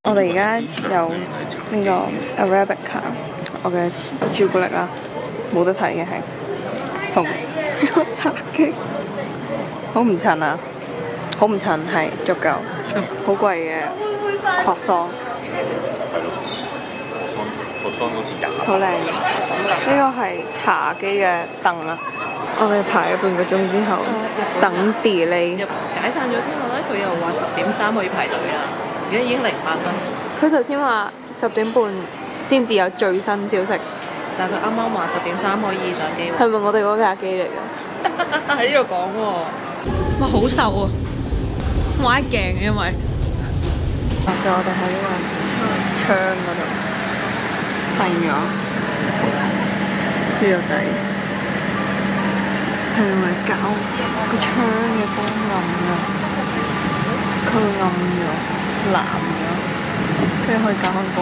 我哋而家有呢個 Arabica， 我嘅朱古力啦，冇得睇嘅係，同呢個茶几，好唔襯啊！好唔襯係足夠，好貴嘅croissant，好似廿，好靚。呢個係茶几嘅凳啊！我哋排咗半個鐘之後，等 delay。解散咗之後咧，佢又話10點3可以排隊啦，而家已經08分。佢頭先話10點半先至有最新消息，但係佢啱啱話10點3可以上機喎。係咪我哋嗰架機嚟㗎？喺呢度講喎，哇好瘦啊！我一鏡嘅因為，話說我哋喺呢個窗嗰度發現咗呢個仔，係用嚟搞個窗嘅光暗㗎，佢會暗咗、藍咗，跟住可以搞開光，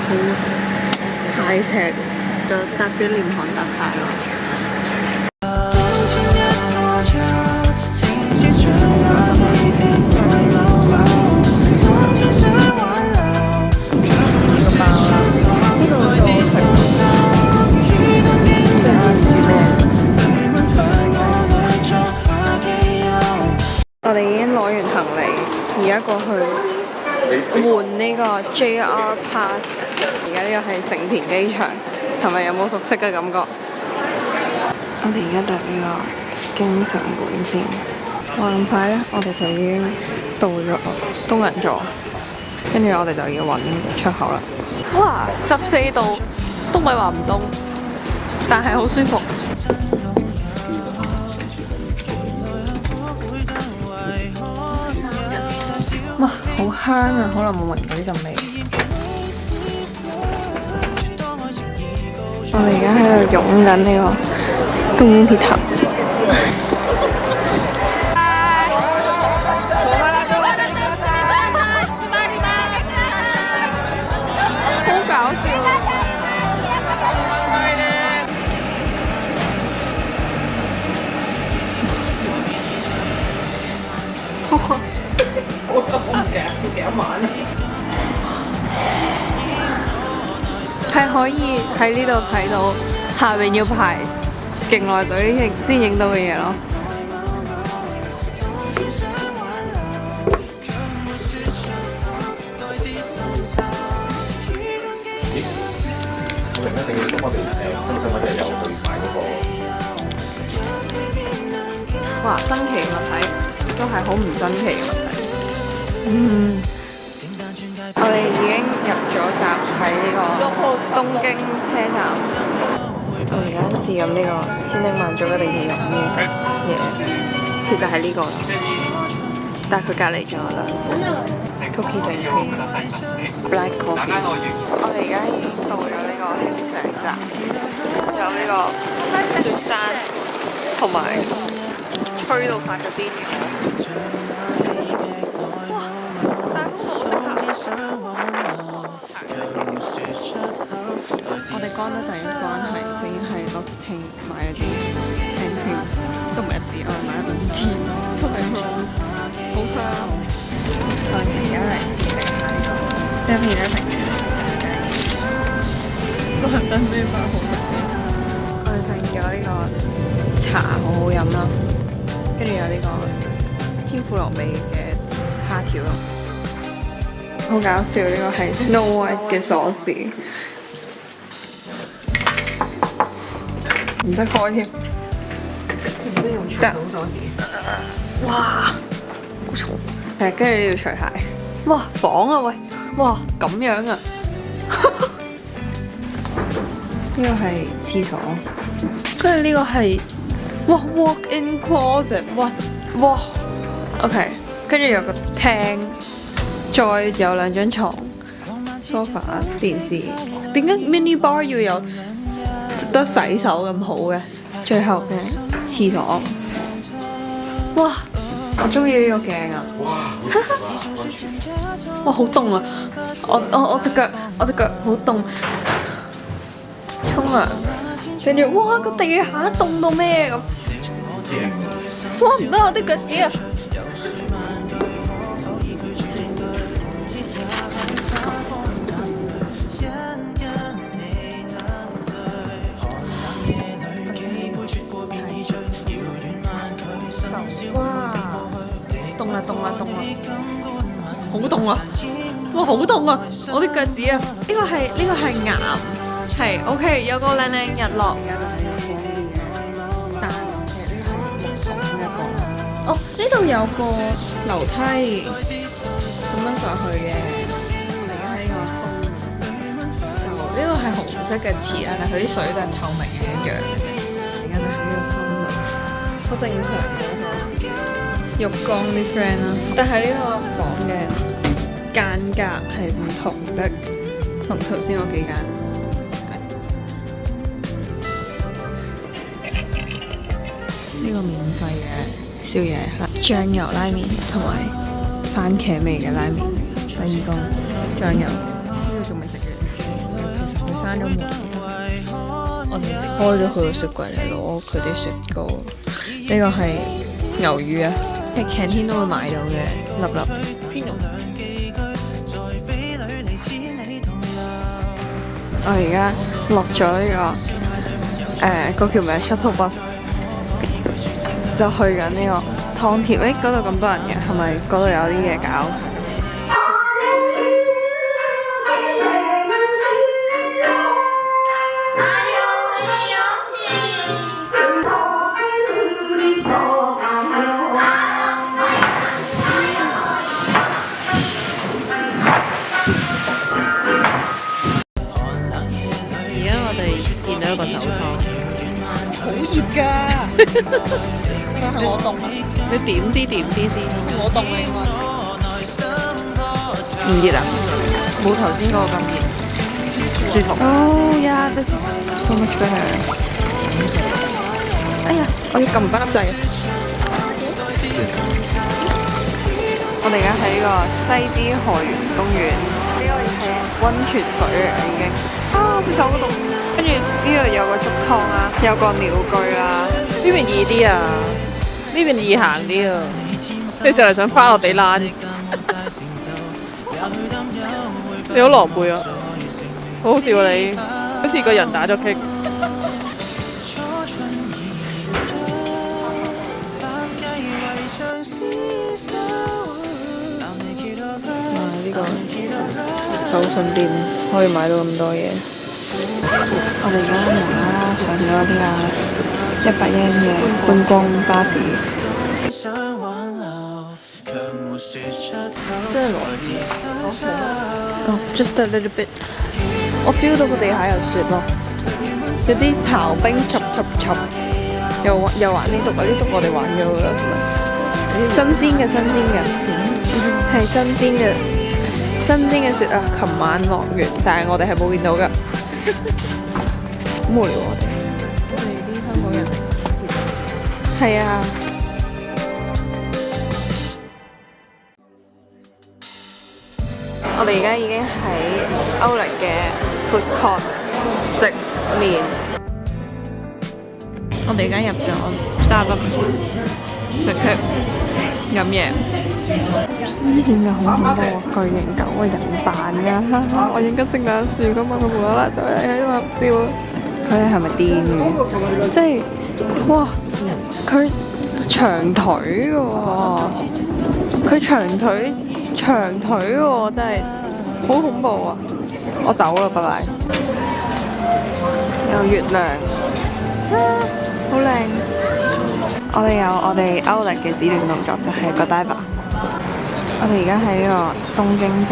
好 high tech，就搭咗廉航特快咯。我哋已經攞完行李，而家過去換呢個 JR Pass。而家呢個係成田機場，係咪有冇熟悉嘅感覺？我哋而家搭呢個京成本線，話咁快咧，我哋就已經到咗東銀座，跟住我哋就要揾出口啦。哇，14度，都唔係話唔凍，但係好舒服。哇，好香啊！好耐冇聞過呢陣味。我哋而家喺度湧緊呢個東鐵塔。好搞笑啊！係可以喺呢度睇到下邊要排勁耐隊先影到嘅嘢咯。我明家醒起我哋深圳嗰日有去買嗰個，哇！新奇嘅物體都係好唔新奇嘅物體。我哋已經入咗站喺呢個東京車站。我而家試緊呢個千叮萬囑一定要飲嘅嘢，其實係呢個啦，但係佢隔離仲有兩款 cookies and cream black coffee。我哋而家已經到咗呢個輕井澤，有呢個雪山同埋吹到發咗癲嘅。我哋乾得第一關係，佢已經係L'Occitane買咗啲 hand cream， 都唔係一支，我哋買咗2支，都係 rose， 好香。我哋而家嚟試食下呢個，呢片咧平時都係分咩飯好食啲。我哋發現咗呢個茶好好飲啦，跟住有呢個天婦羅味嘅蝦條咯。好搞笑，呢個係 Snow White 嘅鎖匙，唔識開添，唔識用傳統鎖匙。哇，好重！係，跟住呢要除鞋。哇，房啊喂，哇咁樣啊！呢個係廁所，跟住呢個係哇 walk-in closet， 哇 ，OK， 跟住有個廳。再有2張床、sofa、電視。點解 mini bar 要有得洗手咁好嘅？最後嘅廁所。哇！我中意呢個鏡啊！哇！好凍啊！我隻腳好凍。沖涼，跟住哇個地下凍到咩咁？哇唔得，我啲腳趾啊！好凍啊！哇，好凍啊！我啲腳趾啊，呢個係岩，係 OK， 有個靚靚日落。而家就喺個荒啲嘅山，其實呢個係木桶一個。哦，呢度有個樓梯咁樣上去嘅。我哋而家喺呢個風，就呢個係紅色嘅池啦，但係佢啲水都係透明嘅一樣嘅啫。而家就喺呢個森林，好正常嘅一個浴缸啲 friend 啦。但係呢個房嘅間隔係唔同的，同頭先嗰幾間。呢個免費嘅宵夜啦，醬油拉麵同埋番茄味嘅拉麵。第二個醬油，呢個仲未食完。其實佢閂咗門，我哋開咗佢個雪櫃嚟攞佢啲雪糕。呢個係牛魚啊，喺 canteen 都會買到嘅粒粒偏肉。我而家落咗呢個嗰叫咩 shuttle bus， 就去緊呢個湯田。嗰度咁多人嘅，係咪嗰度有啲嘢搞？見到一個手湯，好熱㗎！應該係我凍啊！你點啲先。我凍啊，應該。唔熱啊？冇頭先嗰個咁熱，舒服。Oh yeah, this is so much better。哎呀，我要撳唔翻粒掣。我哋而家喺呢個西枝河園公園，呢個係溫泉水啊已經。啊！隻手好凍。跟住呢度有個竹湯啦，有個鳥居啦。呢邊易啲啊，呢邊易行啲啊。你就嚟想花落地爛，你好狼狽啊！好好笑啊你，好似個人打咗棘。哇！呢個手信店可以買到咁多嘢。我哋而家無啦啦上咗啲100英嘅觀光巴士，真係落雨。哦，just a little bit。我 feel 到個地下有雪咯，有啲刨冰插，又玩呢度啊！呢度我哋玩咗㗎啦，新鮮嘅，係新鮮嘅雪啊！琴晚落完，但係我哋係冇見到㗎。好無聊我哋啲香港人係啊！我哋而家已經喺歐力嘅 food court 食麵。我哋而家入咗 Starbucks 食 cake 飲嘢。黐線㗎，好恐怖啊！巨型狗啊，人扮㗎！我影緊聖誕樹㗎嘛，佢無啦啦就喺度合照。佢哋係咪癲嘅？即係哇！佢長腿嘅喎，佢長腿喎，真係好恐怖啊！我走啦，拜拜。有月亮，好靚。我哋歐力嘅指定動作就係個 dive。我哋而家喺呢個東京站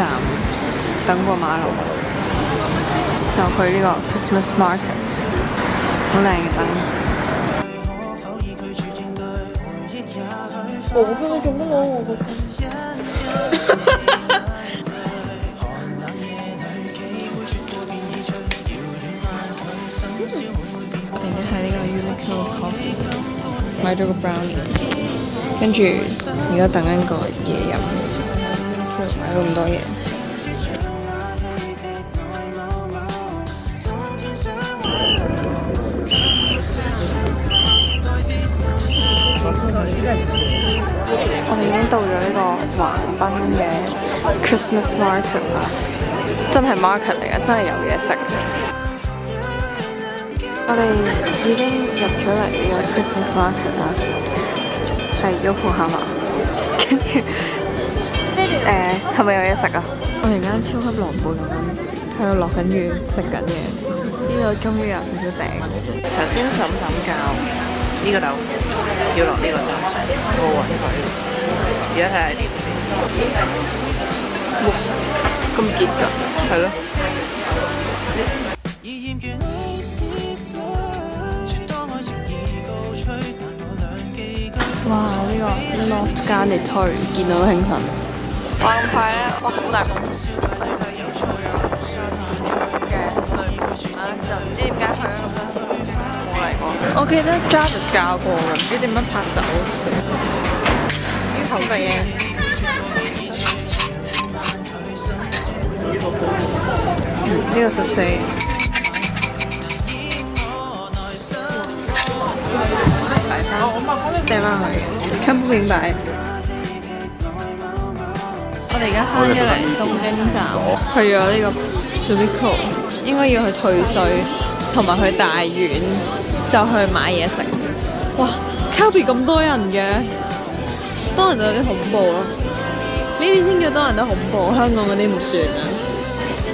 等過馬路，就去呢個 Christmas Market， 好靚嘅燈。我佢做乜攞我個？我哋喺呢個 Uniqlo Coffee 買咗個 brownie， 跟住而家等緊個嘢飲。買到咁多嘢。我哋已經到咗呢個橫濱嘅 Christmas Market 啦，真係 market 嚟嘅，真係有嘢食。我哋已經入咗嚟呢個 Christmas Market 啦，係Yokohama，跟住。係咪有嘢食啊？我而家超級狼狽咁樣喺度落緊雨食緊嘢，呢度終於有少少頂。頭先嬸嬸教呢個豆要落呢個豆，我揾佢。而家睇下點？哇，咁結㗎，係咯。哇！呢個 Loft 間列推見到都興奮。哇咁快咧！哇好大風。就唔知點解去咗咁多冇嚟過。我記得 Jarvis 教過嘅，唔知點樣拍手。啲頭髮嘢。呢個14。掟翻去，根本明白。我哋而家翻咗嚟東京站，去咗呢個 Subico， 應該要去退稅同埋去大丸，就去買嘢食。哇 Calbee 咁多人嘅，多人就有啲恐怖咯。呢啲先叫多人都恐怖，香港嗰啲唔算啊。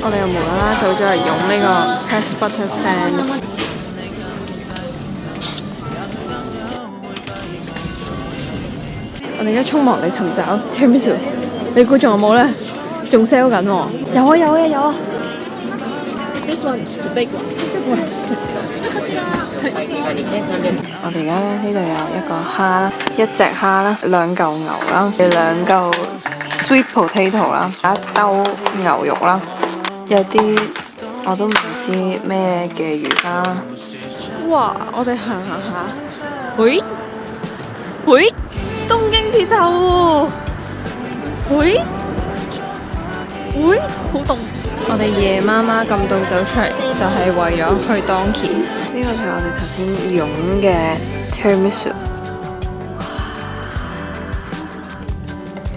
我哋又無啦啦走咗嚟用呢個 Press Butter Sand。我哋而家匆忙嚟尋找 Tiramisu， 你估仲有冇咧？仲 sell 緊喎！有啊有啊有啊 ！This one the big one。我哋而家咧呢度有一個蝦啦，一隻蝦啦，兩嚿牛啦，兩嚿 sweet potato 啦，一兜牛肉啦，有啲我都唔知咩嘅魚生啦。哇！我哋行下，喂！東京鐵塔喎，喂，好凍！我哋夜媽媽咁凍走出嚟，就係為咗去 Donkey。呢個係我哋頭先用嘅 Tiramisu。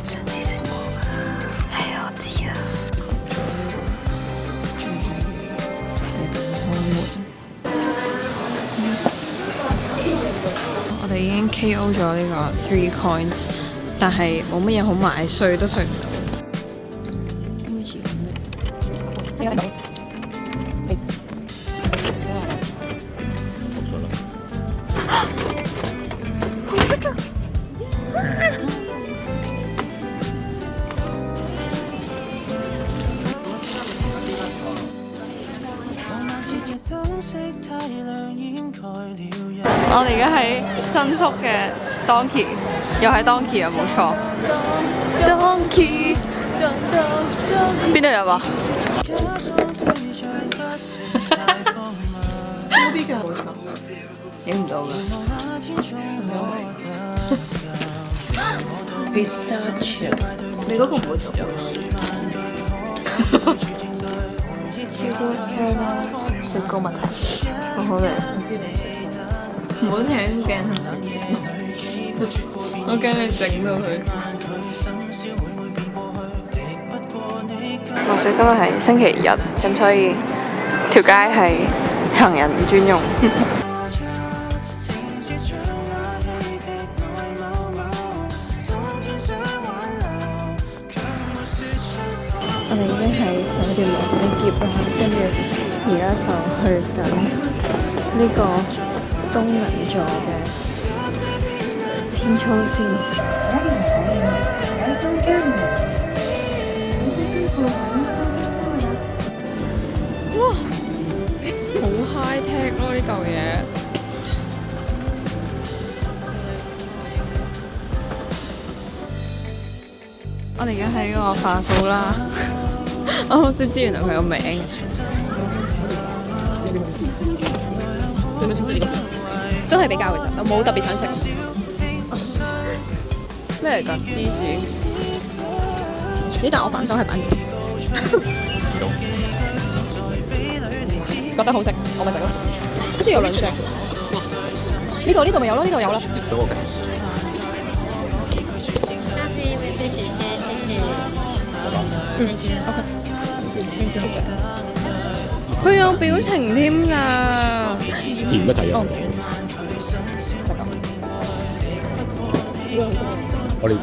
上次食過㗎，係我知啊。我哋已經 KO 咗呢個 3 coins， 但係冇乜嘢好買，稅都退唔到。紅色㗎！我哋而家喺新宿嘅 Donkey， 又係 Donkey 啊，冇錯。Donkey， 邊度有啊？高啲嘅冇錯，影唔到㗎。Pistachio， 你嗰個唔會讀咗。雪糕蜜糖，好好味。唔好聽鏡頭，我驚你整到佢。話說今日係星期日，咁所以條街係行人專用。我哋已經喺酒店落緊劫啦，跟住而家就去緊呢個東銀座嘅千操線。哇！好 high tech 咯呢嚿嘢。我哋而家喺呢個化素啦，我好先知原來佢個名。有冇想食呢個？都係比較嘅啫，我冇特別想食。咩嚟㗎？芝士？咦？但我反手係版權。覺得好食，我咪食咯。好似有兩隻。哇！呢度咪有咯，呢度有啦。OK。佢有表情添㗎。甜得滯啊！我哋